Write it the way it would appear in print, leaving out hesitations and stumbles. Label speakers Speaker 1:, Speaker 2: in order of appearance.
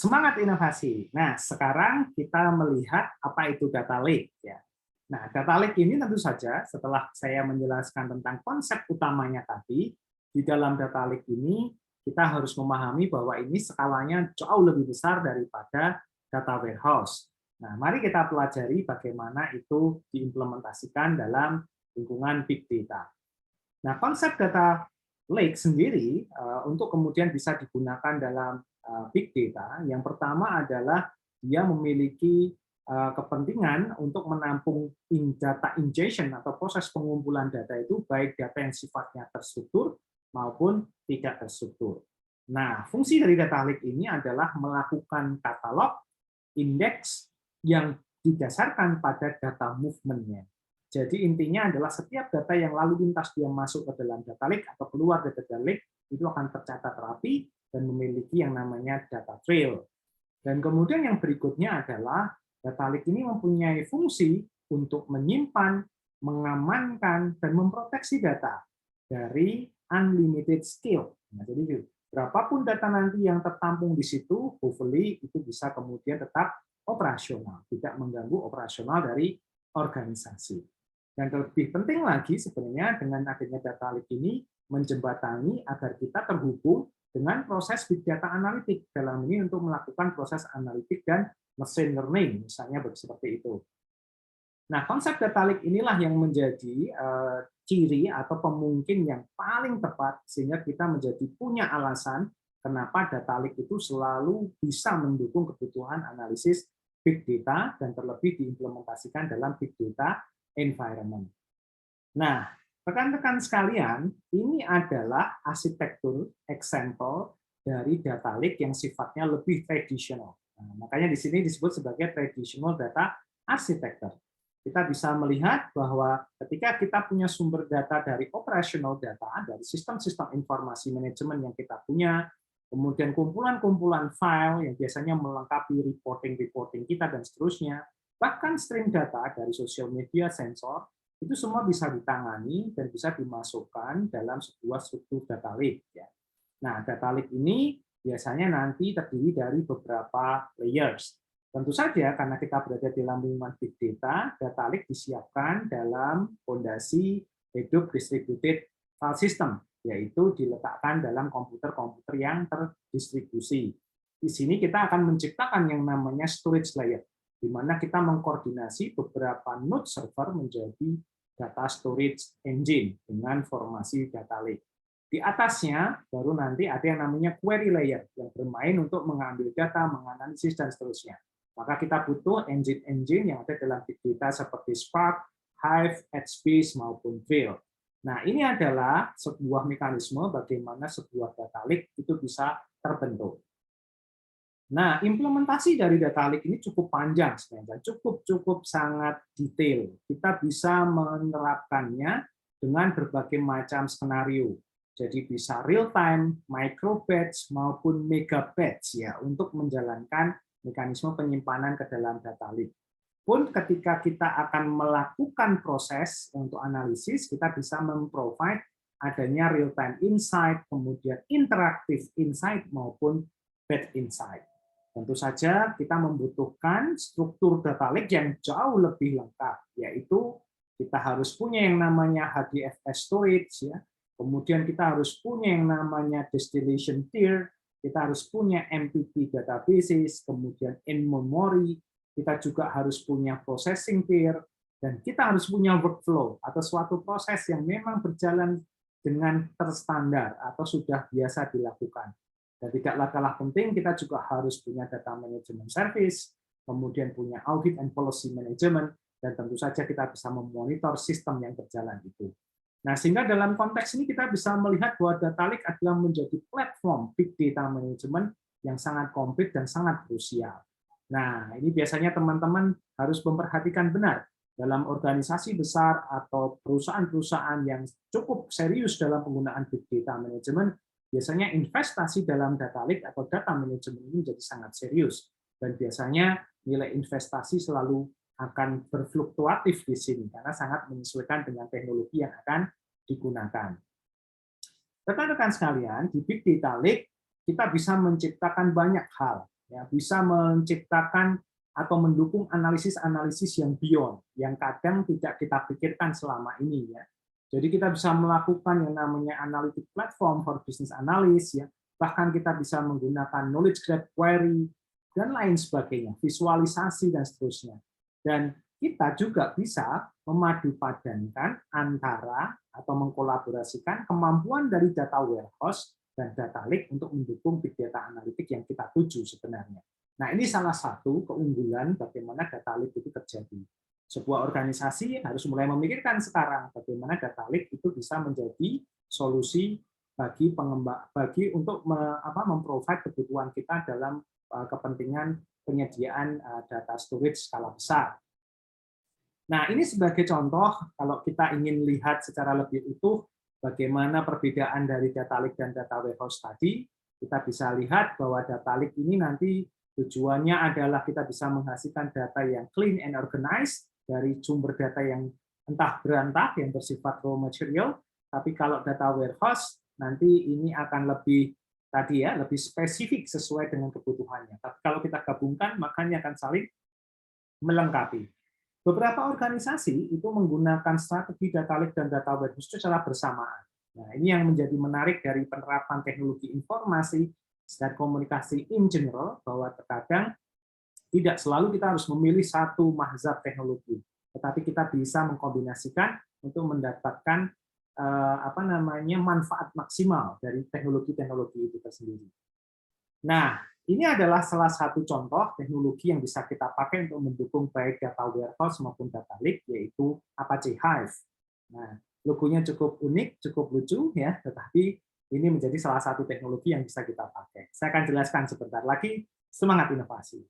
Speaker 1: Semangat inovasi. Nah, sekarang kita melihat apa itu data lake ya. Nah, data lake ini tentu saja setelah saya menjelaskan tentang konsep utamanya tadi, di dalam data lake ini kita harus memahami bahwa ini skalanya jauh lebih besar daripada data warehouse. Nah, mari kita pelajari bagaimana itu diimplementasikan dalam lingkungan big data. Nah, konsep data lake sendiri untuk kemudian bisa digunakan dalam big data, yang pertama adalah dia memiliki kepentingan untuk menampung data ingestion atau proses pengumpulan data itu, baik data yang sifatnya terstruktur maupun tidak terstruktur. Nah, fungsi dari data lake ini adalah melakukan katalog, indeks yang didasarkan pada data movement-nya. Jadi intinya adalah setiap data yang lalu lintas dia masuk ke dalam data lake atau keluar dari data lake itu akan tercatat rapi dan memiliki yang namanya data trail. Dan kemudian yang berikutnya adalah data lake ini mempunyai fungsi untuk menyimpan, mengamankan, dan memproteksi data dari unlimited scale. Nah, jadi berapapun data nanti yang tertampung di situ, hopefully itu bisa kemudian tetap operasional, tidak mengganggu operasional dari organisasi. Dan lebih penting lagi sebenarnya dengan adanya data lake ini menjembatani agar kita terhubung dengan proses big data analitik dalam ini untuk melakukan proses analitik dan machine learning, misalnya seperti itu. Nah, konsep data lake inilah yang menjadi ciri atau pemungkin yang paling tepat sehingga kita menjadi punya alasan kenapa data lake itu selalu bisa mendukung kebutuhan analisis big data dan terlebih diimplementasikan dalam big data environment. Nah, rekan-rekan sekalian, ini adalah arsitektur example dari data lake yang sifatnya lebih tradisional. Nah, makanya di sini disebut sebagai traditional data architecture. Kita bisa melihat bahwa ketika kita punya sumber data dari operational data, dari sistem-sistem informasi manajemen yang kita punya, kemudian kumpulan-kumpulan file yang biasanya melengkapi reporting-reporting kita dan seterusnya, bahkan stream data dari social media, sensor, itu semua bisa ditangani dan bisa dimasukkan dalam sebuah struktur data lake. Nah, data lake ini biasanya nanti terdiri dari beberapa layers. Tentu saja karena kita berada di dalam lingkungan big data lake disiapkan dalam fondasi Hadoop Distributed File System, yaitu diletakkan dalam komputer-komputer yang terdistribusi. Di sini kita akan menciptakan yang namanya storage layer, di mana kita mengkoordinasi beberapa node server menjadi data storage engine dengan formasi data lake. Di atasnya baru nanti ada yang namanya query layer yang bermain untuk mengambil data, menganalisis, dan seterusnya. Maka kita butuh engine-engine yang ada dalam big data seperti Spark, Hive, HBase, maupun Veil. Nah, ini adalah sebuah mekanisme bagaimana sebuah data lake itu bisa terbentuk. Nah, implementasi dari data lake ini cukup panjang sebenarnya, cukup sangat detail. Kita bisa menerapkannya dengan berbagai macam skenario. Jadi bisa real time, micro batch maupun mega batch ya untuk menjalankan mekanisme penyimpanan ke dalam data lake. Pun ketika kita akan melakukan proses untuk analisis, kita bisa memprovide adanya real time insight, kemudian interaktif insight maupun batch insight. Tentu saja kita membutuhkan struktur data lake yang jauh lebih lengkap, yaitu kita harus punya yang namanya HDFS storage, ya. Kemudian kita harus punya yang namanya distillation tier, kita harus punya MPP databases, kemudian in-memory, kita juga harus punya processing tier, dan kita harus punya workflow atau suatu proses yang memang berjalan dengan terstandar atau sudah biasa dilakukan. Dan tidaklah kalah penting, kita juga harus punya data management service, kemudian punya audit and policy management, dan tentu saja kita bisa memonitor sistem yang berjalan itu. Nah, sehingga dalam konteks ini kita bisa melihat bahwa data lake adalah menjadi platform big data management yang sangat komplit dan sangat krusial. Nah, ini biasanya teman-teman harus memperhatikan benar dalam organisasi besar atau perusahaan-perusahaan yang cukup serius dalam penggunaan big data management, biasanya investasi dalam data lake atau data management ini menjadi sangat serius. Dan biasanya nilai investasi selalu akan berfluktuatif di sini karena sangat menyesuaikan dengan teknologi yang akan digunakan. Rekan-rekan sekalian, di big data lake kita bisa menciptakan banyak hal. ya, bisa menciptakan atau mendukung analisis-analisis yang beyond, yang kadang tidak kita pikirkan selama ini, ya. Jadi kita bisa melakukan yang namanya analytic platform for business analyst, ya. Bahkan kita bisa menggunakan knowledge graph query dan lain sebagainya, visualisasi dan seterusnya. Dan kita juga bisa memadupadankan antara atau mengkolaborasikan kemampuan dari data warehouse dan data lake untuk mendukung big data analitik yang kita tuju sebenarnya. Nah, ini salah satu keunggulan bagaimana data lake itu terjadi. Sebuah organisasi harus mulai memikirkan sekarang bagaimana data lake itu bisa menjadi solusi bagi pengembang, bagi untuk memprovide kebutuhan kita dalam kepentingan penyediaan data storage skala besar. Nah, ini sebagai contoh kalau kita ingin lihat secara lebih utuh bagaimana perbedaan dari data lake dan data warehouse tadi, kita bisa lihat bahwa data lake ini nanti tujuannya adalah kita bisa menghasilkan data yang clean and organized dari sumber data yang entah berantah, yang bersifat raw material, tapi kalau data warehouse nanti ini akan lebih tadi ya, lebih spesifik sesuai dengan kebutuhannya. Tapi kalau kita gabungkan, makanya akan saling melengkapi. Beberapa organisasi itu menggunakan strategi data lake dan data warehouse secara bersamaan. Nah, ini yang menjadi menarik dari penerapan teknologi informasi dan komunikasi in general, bahwa terkadang tidak selalu kita harus memilih satu mazhab teknologi, tetapi kita bisa mengkombinasikan untuk mendapatkan manfaat maksimal dari teknologi-teknologi itu tersendiri. Nah, ini adalah salah satu contoh teknologi yang bisa kita pakai untuk mendukung baik data warehouse maupun data lake, yaitu Apache Hive. Nah, logonya cukup unik, cukup lucu, ya, tetapi ini menjadi salah satu teknologi yang bisa kita pakai. Saya akan jelaskan sebentar lagi. Semangat inovasi!